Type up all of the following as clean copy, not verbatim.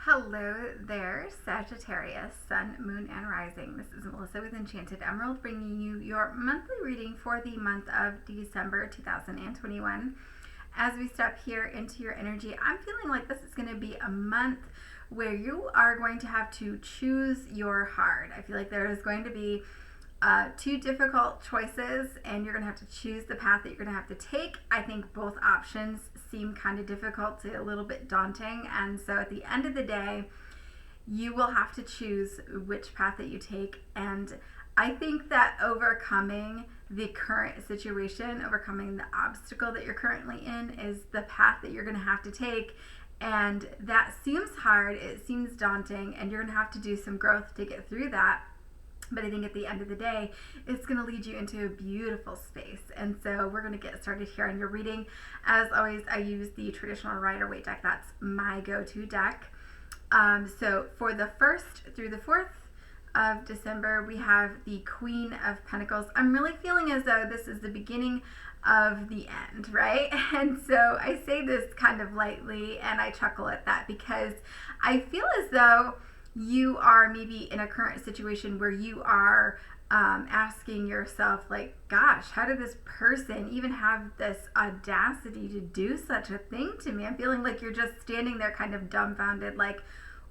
Hello there, Sagittarius, Sun, Moon, and Rising. This is Melissa with Enchanted Emerald bringing you your monthly reading for the month of December 2021. As we step here into your energy, I'm feeling like this is going to be a month where you are going to have to choose your heart. I feel like there is going to be two difficult choices and you're going to have to choose the path that you're going to have to take. I think both options seem kind of difficult to a little bit daunting, and so at the end of the day you will have to choose which path that you take. And I think that overcoming the current situation, overcoming the obstacle that you're currently in, is the path that you're going to have to take. And that seems hard, it seems daunting, and you're going to have to do some growth to get through that. But I think at the end of the day, it's going to lead you into a beautiful space. And so we're going to get started here on your reading. As always, I use the traditional Rider-Waite deck. That's my go-to deck. So for the 1st through the 4th of December, we have the Queen of Pentacles. I'm really feeling as though this is the beginning of the end, right? And so I say this kind of lightly and I chuckle at that because I feel as though you are maybe in a current situation where you are asking yourself, like, gosh, how did this person even have this audacity to do such a thing to me? I'm feeling like you're just standing there kind of dumbfounded, like,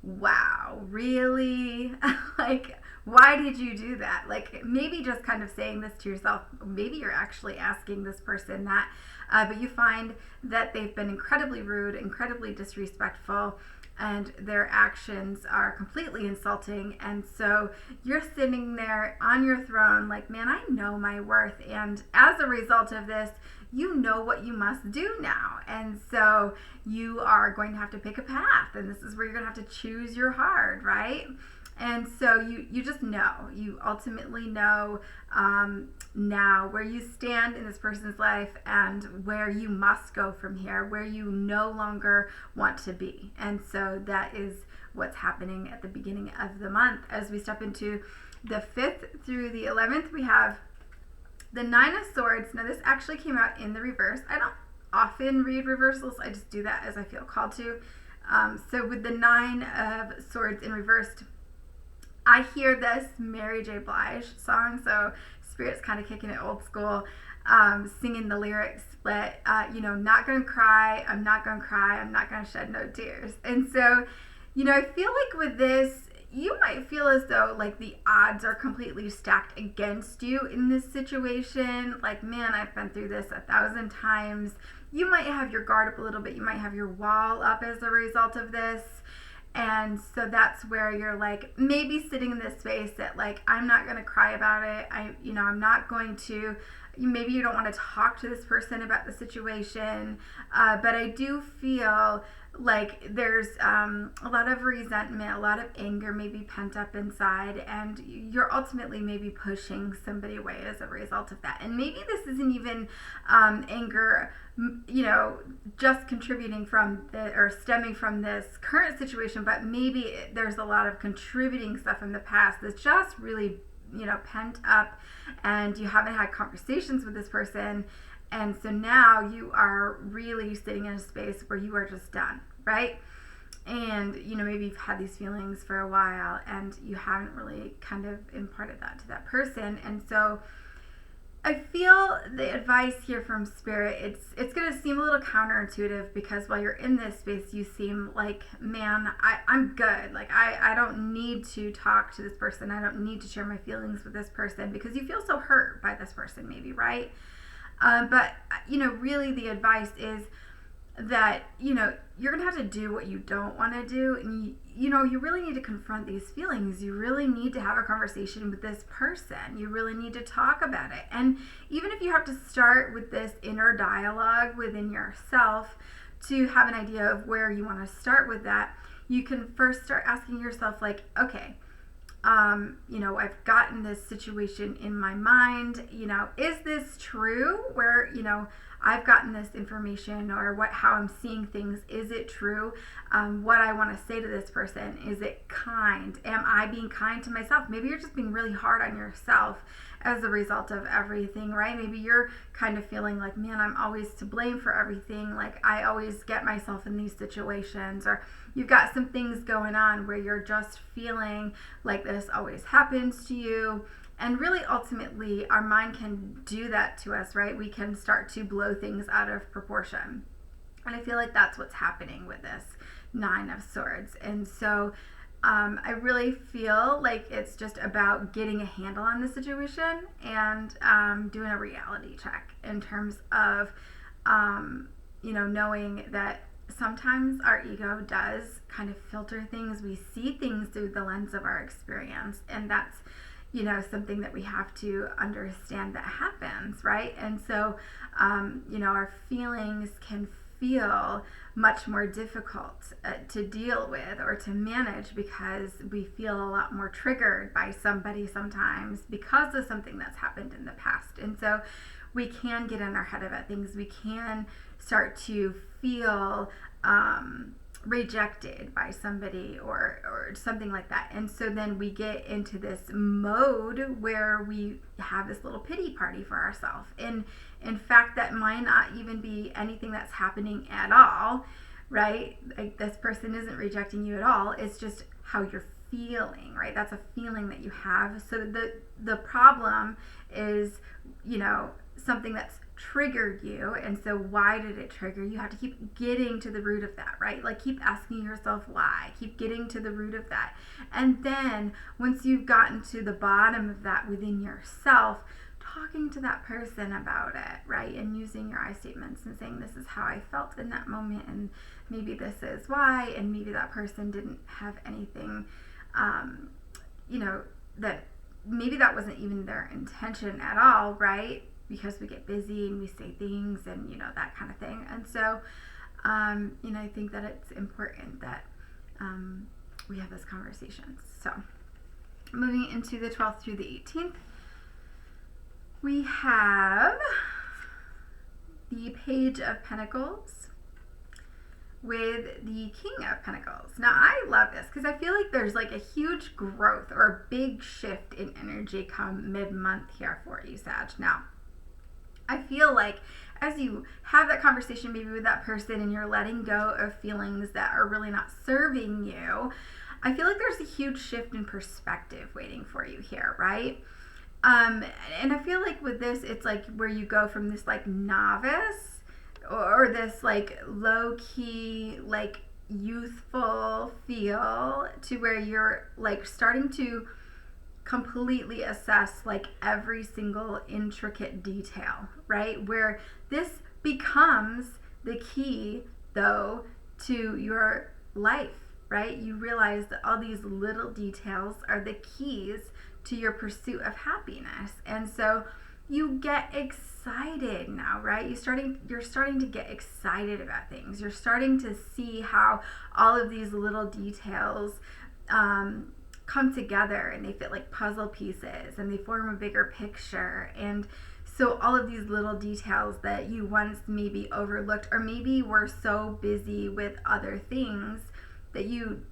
wow, really? Like, why did you do that? Like, maybe just kind of saying this to yourself. Maybe you're actually asking this person that, but you find that they've been incredibly rude, incredibly disrespectful, and their actions are completely insulting. And so you're sitting there on your throne like, man, I know my worth. And as a result of this, you know what you must do now. And so you are going to have to pick a path. And this is where you're going to have to choose your heart, right? And so you just know, you ultimately know now where you stand in this person's life and where you must go from here, where you no longer want to be. And so that is what's happening at the beginning of the month. As we step into the 5th through the 11th, we have the 9 of Swords. Now this actually came out in the reverse. I don't often read reversals. I just do that as I feel called to. So with the 9 of Swords in reversed, I hear this Mary J. Blige song, so Spirit's kind of kicking it old school, singing the lyrics, but, not going to cry, I'm not going to cry, I'm not going to shed no tears. And so, I feel like with this, you might feel as though, like, the odds are completely stacked against you in this situation. Like, man, I've been through this 1,000 times. You might have your guard up a little bit. You might have your wall up as a result of this. And so that's where you're like maybe sitting in this space that like, I'm not going to cry about it. I'm not going to, maybe you don't want to talk to this person about the situation. But I do feel like there's a lot of resentment, a lot of anger maybe pent up inside, and you're ultimately maybe pushing somebody away as a result of that. And maybe this isn't even anger, just contributing from or stemming from this current situation, but maybe there's a lot of contributing stuff from the past that's just really, pent up, and you haven't had conversations with this person. And so now you are really sitting in a space where you are just done, right? And, maybe you've had these feelings for a while and you haven't really kind of imparted that to that person. And so I feel the advice here from Spirit, it's going to seem a little counterintuitive because while you're in this space, you seem like, man, I'm good. Like, I don't need to talk to this person. I don't need to share my feelings with this person because you feel so hurt by this person maybe, right? But, really the advice is that, you're going to have to do what you don't want to do. And, you really need to confront these feelings. You really need to have a conversation with this person. You really need to talk about it. And even if you have to start with this inner dialogue within yourself to have an idea of where you want to start with that, you can first start asking yourself, like, okay, I've gotten this situation in my mind, is this true where, I've gotten this information, or how I'm seeing things, is it true? What I want to say to this person, is it kind? Am I being kind to myself? Maybe you're just being really hard on yourself as a result of everything, right? Maybe you're kind of feeling like, man, I'm always to blame for everything. Like, I always get myself in these situations. Or you've got some things going on where you're just feeling like this always happens to you. And really, ultimately, our mind can do that to us, right? We can start to blow things out of proportion. And I feel like that's what's happening with this Nine of Swords. And so I really feel like it's just about getting a handle on the situation and doing a reality check in terms of, knowing that sometimes our ego does kind of filter things. We see things through the lens of our experience, and that's something that we have to understand that happens, right? And so, our feelings can feel much more difficult to deal with or to manage, because we feel a lot more triggered by somebody sometimes because of something that's happened in the past. And so we can get in our head about things. We can start to feel rejected by somebody or something like that. And so then we get into this mode where we have this little pity party for ourselves. And in fact, that might not even be anything that's happening at all, right? Like, this person isn't rejecting you at all. It's just how you're feeling, right? That's a feeling that you have. So the problem is, something that's triggered you. And so why did it trigger you? You have to keep getting to the root of that, right? Like, keep asking yourself why, keep getting to the root of that. And then once you've gotten to the bottom of that within yourself, talking to that person about it, right? And using your I statements and saying, this is how I felt in that moment, and maybe this is why, and maybe that person didn't have anything, that maybe that wasn't even their intention at all, right? Because we get busy and we say things and, that kind of thing. And so, I think that it's important that we have those conversations. So, moving into the 12th through the 18th, we have the Page of Pentacles with the King of Pentacles. Now, I love this because I feel like there's like a huge growth or a big shift in energy come mid-month here for you, Sag. Now, I feel like as you have that conversation maybe with that person and you're letting go of feelings that are really not serving you, I feel like there's a huge shift in perspective waiting for you here, right? And I feel like with this, it's like where you go from this like novice or this like low-key, like youthful feel to where you're like starting to completely assess like every single intricate detail, right? Where this becomes the key though to your life, right? You realize that all these little details are the keys to your pursuit of happiness. And so you get excited now, right? You're starting to get excited about things. You're starting to see how all of these little details come together, and they fit like puzzle pieces, and they form a bigger picture. And so all of these little details that you once maybe overlooked, or maybe were so busy with other things that you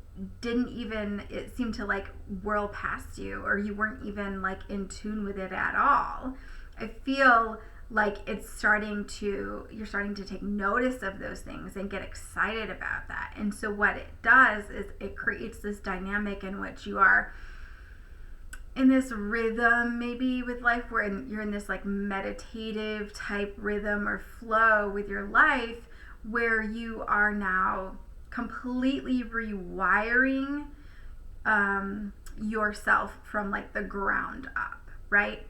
didn't even, it seemed to like whirl past you, or you weren't even like in tune with it at all. I feel like you're starting to take notice of those things and get excited about that. And so what it does is it creates this dynamic in which you are in this rhythm maybe with life, where you're in this like meditative type rhythm or flow with your life, where you are now completely rewiring yourself from like the ground up, right?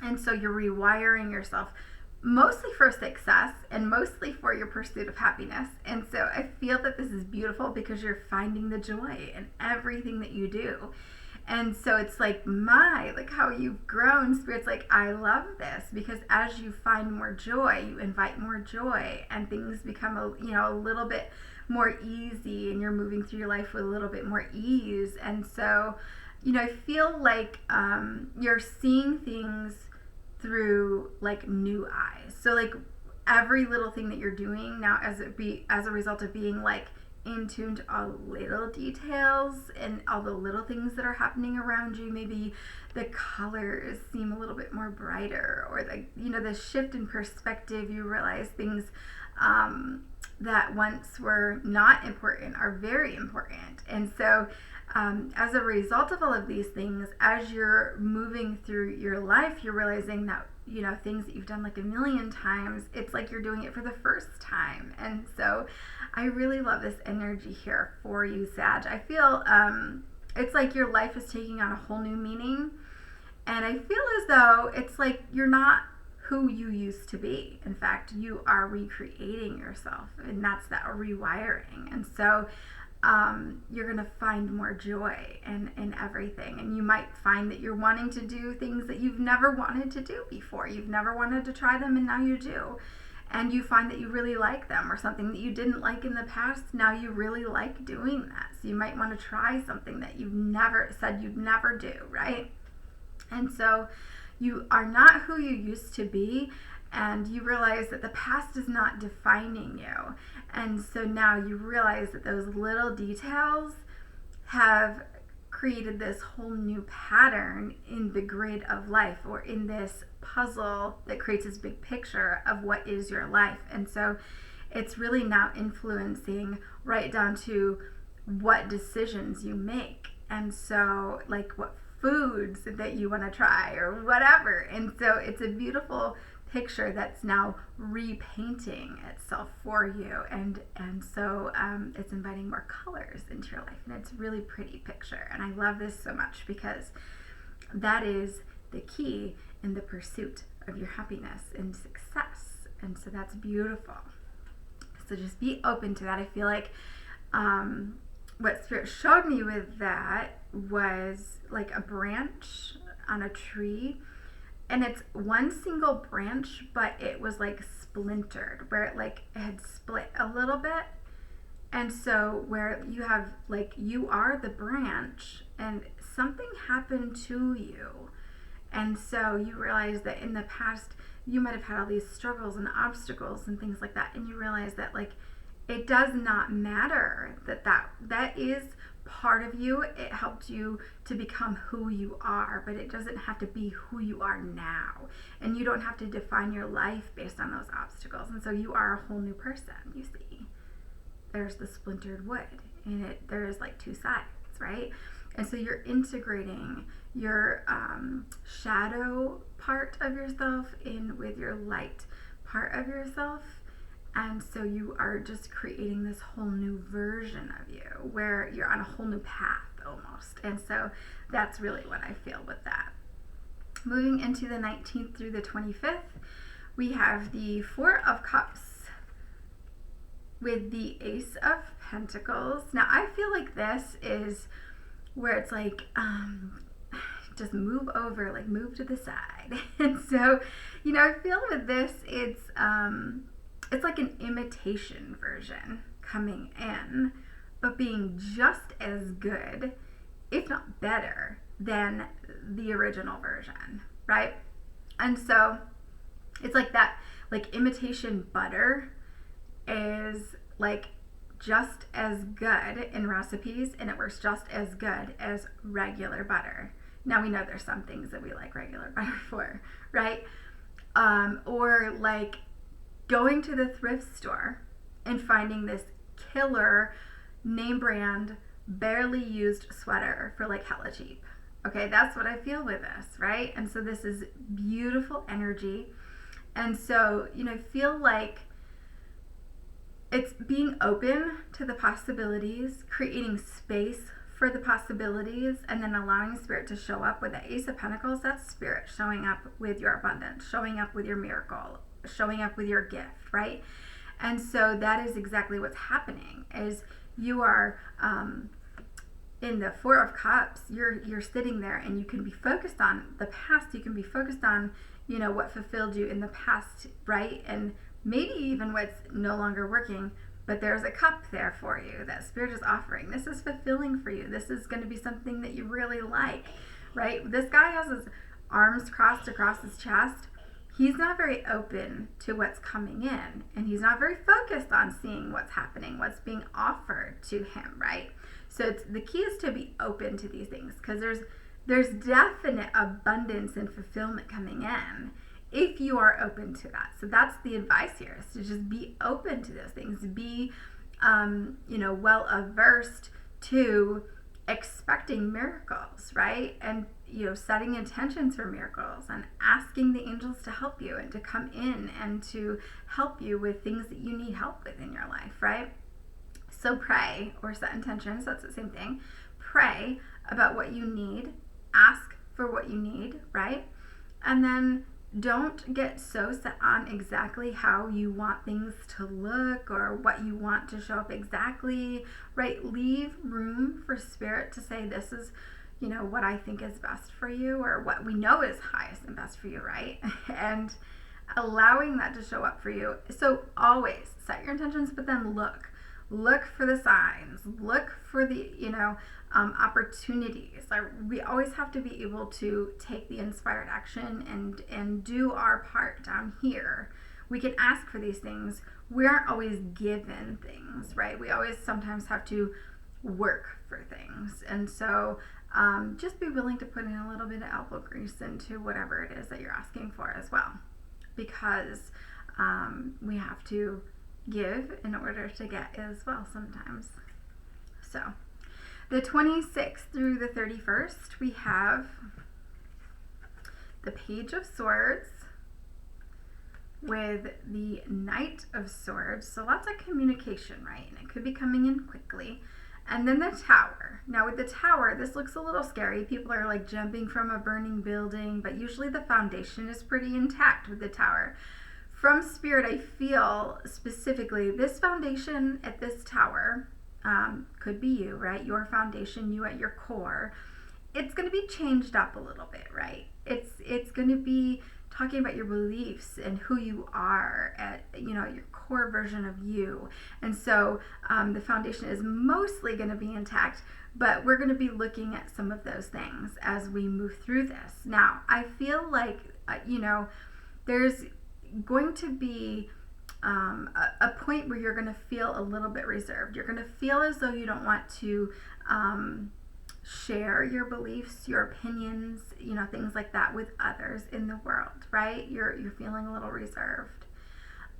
And so you're rewiring yourself mostly for success and mostly for your pursuit of happiness. And so I feel that this is beautiful because you're finding the joy in everything that you do. And so it's like, how you've grown. Spirit's like, I love this, because as you find more joy, you invite more joy, and things become a little bit more easy, and you're moving through your life with a little bit more ease. And so, I feel like you're seeing things through like new eyes. So like every little thing that you're doing now as a result of being like in tune to all little details and all the little things that are happening around you. Maybe the colors seem a little bit more brighter, or the shift in perspective. You realize things that once were not important are very important. And so as a result of all of these things, as you're moving through your life, you're realizing that, things that you've done like a million times, it's like you're doing it for the first time. And so I really love this energy here for you, Sag. I feel it's like your life is taking on a whole new meaning. And I feel as though it's like you're not who you used to be. In fact, you are recreating yourself, and that's that rewiring. And so you're going to find more joy in everything. And you might find that you're wanting to do things that you've never wanted to do before. You've never wanted to try them, and now you do. And you find that you really like them, or something that you didn't like in the past, now you really like doing that. So you might want to try something that you've never said you'd never do, right? And so you are not who you used to be, and you realize that the past is not defining you. And so now you realize that those little details have created this whole new pattern in the grid of life, or in this puzzle that creates this big picture of what is your life. And so it's really now influencing right down to what decisions you make. And so like what foods that you want to try or whatever. And so it's a beautiful picture that's now repainting itself for you, and so it's inviting more colors into your life, and it's a really pretty picture. And I love this so much because that is the key in the pursuit of your happiness and success. And so that's beautiful. So just be open to that. I feel like what Spirit showed me with that was like a branch on a tree, and it's one single branch, but it was like splintered, where it had split a little bit. And so where you have you are the branch, and something happened to you. And so you realize that in the past you might have had all these struggles and obstacles and things like that, and you realize that it does not matter, that is part of you. It helped you to become who you are, but it doesn't have to be who you are now. And you don't have to define your life based on those obstacles. And so you are a whole new person, you see. There's the splintered wood, and there's two sides, right? And so you're integrating your shadow part of yourself in with your light part of yourself. And so you are just creating this whole new version of you, where you're on a whole new path almost. And so that's really what I feel with that. Moving into the 19th through the 25th, we have the Four of Cups with the Ace of Pentacles. Now I feel like this is where it's just move over, move to the side. And so, I feel with this, it's like an imitation version coming in, but being just as good, if not better, than the original version, right? And so it's like that, imitation butter is just as good in recipes, and it works just as good as regular butter. Now we know there's some things that we like regular butter for, right? Or going to the thrift store and finding this killer name brand, barely used sweater for hella cheap. Okay, that's what I feel with this, right? And so this is beautiful energy. And so, feel like it's being open to the possibilities, creating space for the possibilities, and then allowing Spirit to show up with the Ace of Pentacles. That's Spirit showing up with your abundance, showing up with your miracle, showing up with your gift, right? And so that is exactly what's happening, is you are in the Four of Cups, you're sitting there, and you can be focused on the past. You can be focused on, what fulfilled you in the past, right? And maybe even what's no longer working, but there's a cup there for you that Spirit is offering. This is fulfilling for you. This is going to be something that you really like, right? This guy has his arms crossed across his chest, he's not very open to what's coming in, and he's not very focused on seeing what's happening, what's being offered to him, right? So the key is to be open to these things, because there's definite abundance and fulfillment coming in if you are open to that. So that's the advice here, is to just be open to those things. Be well averse to expecting miracles, right? And setting intentions for miracles and asking the angels to help you and to come in and to help you with things that you need help with in your life, right? So pray or set intentions. That's the same thing. Pray about what you need. Ask for what you need, right? And then don't get so set on exactly how you want things to look or what you want to show up exactly, right? Leave room for spirit to say, this is, what I think is best for you, or what we know is highest and best for you, right? And allowing that to show up for you. So always set your intentions, but then look for the signs, look for the, opportunities. We always have to be able to take the inspired action and do our part down here. We can ask for these things. We aren't always given things, right? We always sometimes have to work for things. And so just be willing to put in a little bit of elbow grease into whatever it is that you're asking for as well, because we have to give in order to get as well sometimes. So the 26th through the 31st, we have the Page of Swords with the Knight of Swords. So lots of communication, right? And it could be coming in quickly. And then the Tower. Now with the Tower, this looks a little scary. People are like jumping from a burning building, but usually the foundation is pretty intact with the Tower. From Spirit, I feel specifically this foundation at this Tower could be you, right? Your foundation, you at your core. It's going to be changed up a little bit, right? It's going to be talking about your beliefs and who you are at, your core version of you. And so the foundation is mostly going to be intact, but we're going to be looking at some of those things as we move through this. Now, I feel like, there's going to be a point where you're going to feel a little bit reserved. You're going to feel as though you don't want to share your beliefs, your opinions, things like that with others in the world, right? You're feeling a little reserved.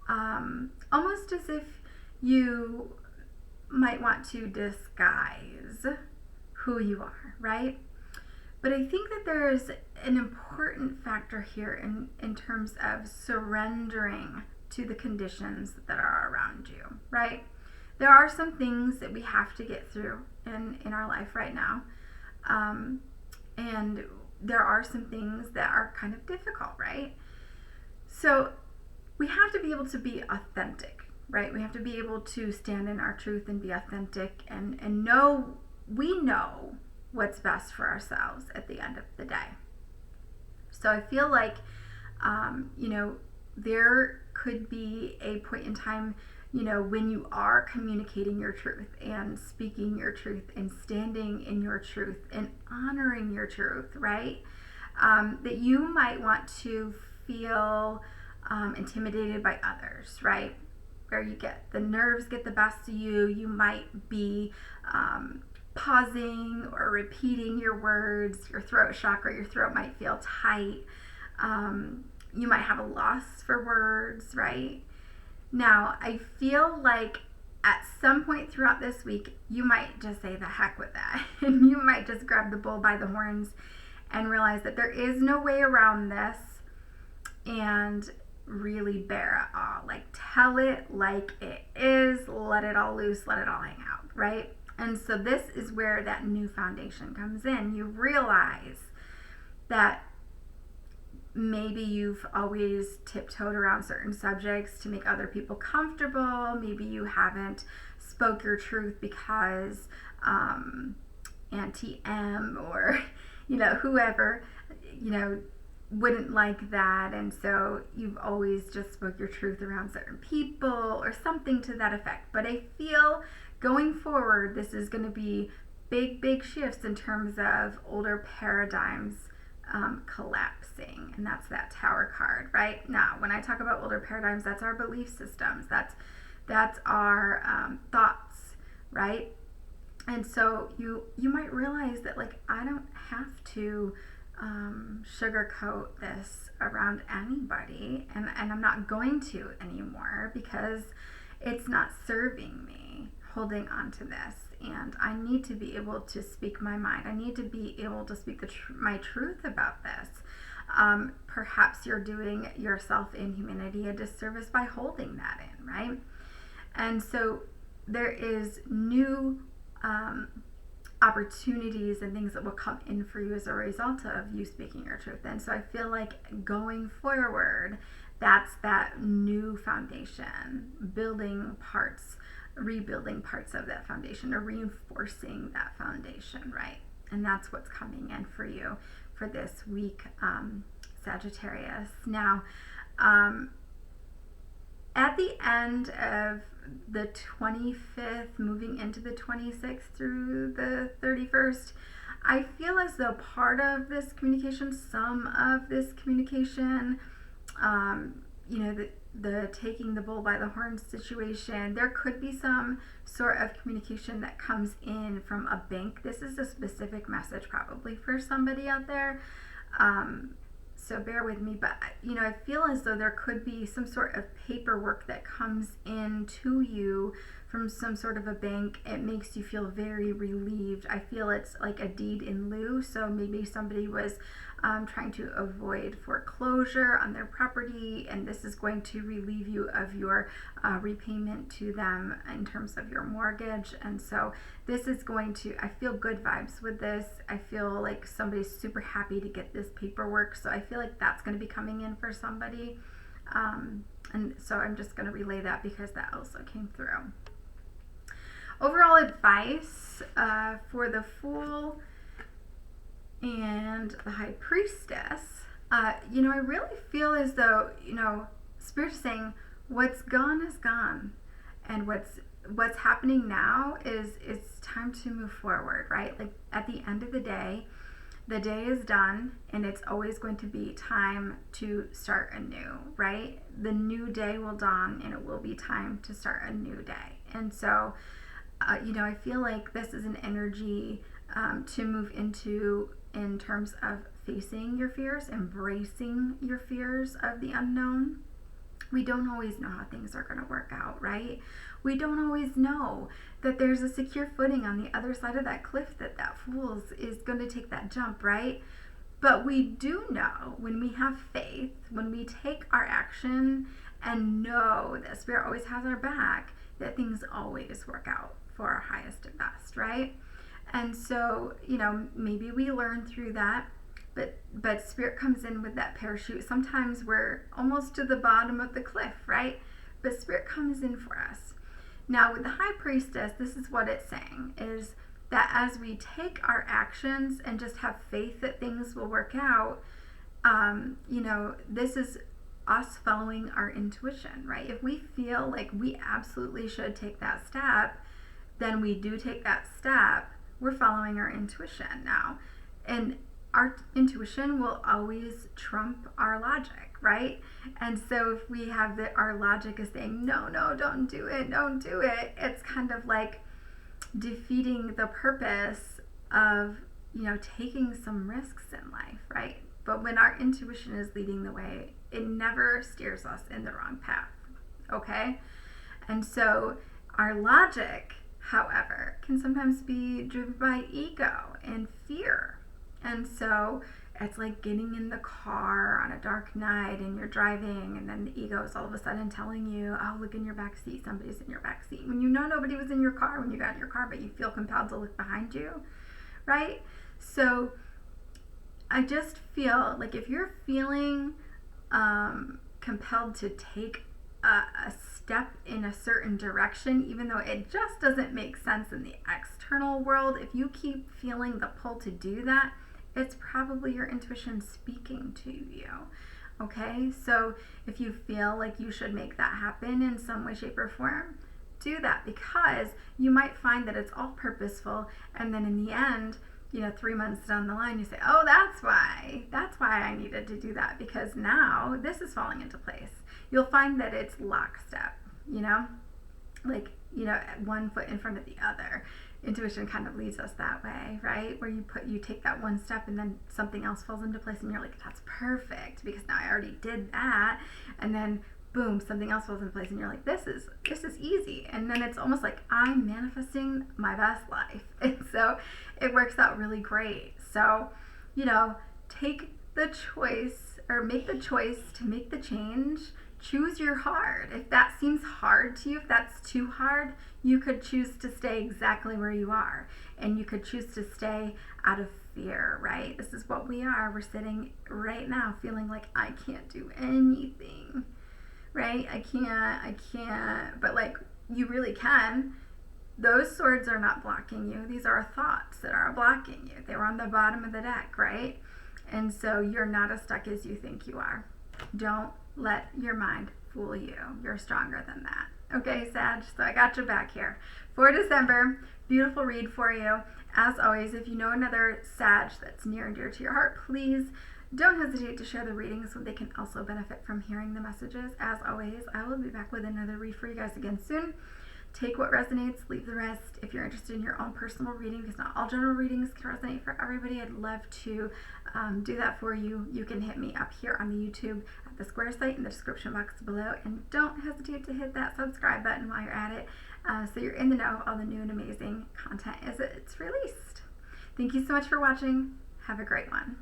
Almost as if you might want to disguise who you are, right? But I think that there's an important factor here in terms of surrendering to the conditions that are around you, right? There are some things that we have to get through in our life right now. And there are some things that are kind of difficult, right? So we have to be able to be authentic, right? We have to be able to stand in our truth and be authentic and know we know what's best for ourselves at the end of the day. So I feel like, there could be a point in time, when you are communicating your truth and speaking your truth and standing in your truth and honoring your truth, right? That you might want to feel intimidated by others, right? Where the nerves get the best of you. You might be pausing or repeating your words. Your throat chakra, your throat might feel tight. You might have a loss for words, right? Now, I feel like at some point throughout this week, you might just say the heck with that. And you might just grab the bull by the horns and realize that there is no way around this and really bear it all. Like, tell it like it is, let it all loose, let it all hang out, right? And so this is where that new foundation comes in. You realize that maybe you've always tiptoed around certain subjects to make other people comfortable. Maybe you haven't spoke your truth because Auntie M or, whoever, wouldn't like that. And so you've always just spoke your truth around certain people or something to that effect. But I feel going forward, this is going to be big shifts in terms of older paradigms collapsing, and that's that Tower card, right? Now, when I talk about older paradigms, that's our belief systems, that's our thoughts, right? And so you might realize that, like, I don't have to sugarcoat this around anybody, and I'm not going to anymore, because it's not serving me holding on to this. And I need to be able to speak my mind. I need to be able to speak my truth about this. Perhaps you're doing yourself and humanity a disservice by holding that in, right? And so there is new opportunities and things that will come in for you as a result of you speaking your truth. And so I feel like going forward, that's that new foundation, rebuilding parts of that foundation, or reinforcing that foundation, right? And that's what's coming in for you for this week, Sagittarius. Now, at the end of the 25th, moving into the 26th through the 31st, I feel as though part of this communication, some of this communication, the taking the bull by the horns situation, there could be some sort of communication that comes in from a bank. This is a specific message probably for somebody out there. So bear with me, but I feel as though there could be some sort of paperwork that comes in to you from some sort of a bank. It makes you feel very relieved. I feel it's like a deed in lieu. So maybe somebody was trying to avoid foreclosure on their property, and this is going to relieve you of your repayment to them in terms of your mortgage. And so this is going to, I feel good vibes with this. I feel like somebody's super happy to get this paperwork. So I feel like that's going to be coming in for somebody. And so I'm just going to relay that because that also came through. Overall advice for the Fool and the High Priestess, I really feel as though, Spirit is saying what's gone is gone, and what's happening now is it's time to move forward, right? Like at the end of the day is done, and it's always going to be time to start anew, right? The new day will dawn, and it will be time to start a new day. And so I feel like this is an energy to move into in terms of facing your fears, embracing your fears of the unknown. We don't always know how things are going to work out, right? We don't always know that there's a secure footing on the other side of that cliff that Fool is going to take that jump, right? But we do know, when we have faith, when we take our action and know that Spirit always has our back, that things always work out for our highest and best, right? And so, maybe we learn through that, but Spirit comes in with that parachute. Sometimes we're almost to the bottom of the cliff, right? But Spirit comes in for us. Now, with the High Priestess, this is what it's saying, is that as we take our actions and just have faith that things will work out, this is us following our intuition, right? If we feel like we absolutely should take that step, then we do take that step. We're following our intuition now. And our intuition will always trump our logic, right? And so if we have our logic is saying, no, don't do it, it's kind of like defeating the purpose of, taking some risks in life, right? But when our intuition is leading the way, it never steers us in the wrong path, okay? And so our logic, however, can sometimes be driven by ego and fear. And so it's like getting in the car on a dark night and you're driving, and then the ego is all of a sudden telling you, oh, look in your back seat, somebody's in your back seat. When nobody was in your car when you got in your car, but you feel compelled to look behind you, right? So I just feel like if you're feeling compelled to take a step in a certain direction, even though it just doesn't make sense in the external world, if you keep feeling the pull to do that, it's probably your intuition speaking to you, okay? So if you feel like you should make that happen in some way, shape, or form, do that, because you might find that it's all purposeful, and then in the end, 3 months down the line, you say, oh, that's why I needed to do that, because now this is falling into place. You'll find that it's lockstep, like, one foot in front of the other. Intuition kind of leads us that way, right? Where you take that one step and then something else falls into place and you're like, that's perfect, because now I already did that. And then boom, something else falls into place and you're like, this is easy. And then it's almost like I'm manifesting my best life. And so it works out really great. So, take the choice, or make the choice to make the change. Choose your hard. If that seems hard to you, if that's too hard, you could choose to stay exactly where you are. And you could choose to stay out of fear, right? This is what we are. We're sitting right now feeling like I can't do anything, right? I can't, but like, you really can. Those swords are not blocking you. These are thoughts that are blocking you. They were on the bottom of the deck, right? And so you're not as stuck as you think you are. Don't let your mind fool you. You're stronger than that. Okay, Sag? So I got your back here. For December, beautiful read for you. As always, if you know another Sag that's near and dear to your heart, please don't hesitate to share the reading so they can also benefit from hearing the messages. As always, I will be back with another read for you guys again soon. Take what resonates, leave the rest. If you're interested in your own personal reading, because not all general readings can resonate for everybody, I'd love to do that for you. You can hit me up here on the YouTube at the Square site in the description box below. And don't hesitate to hit that subscribe button while you're at it, so you're in the know of all the new and amazing content as it's released. Thank you so much for watching. Have a great one.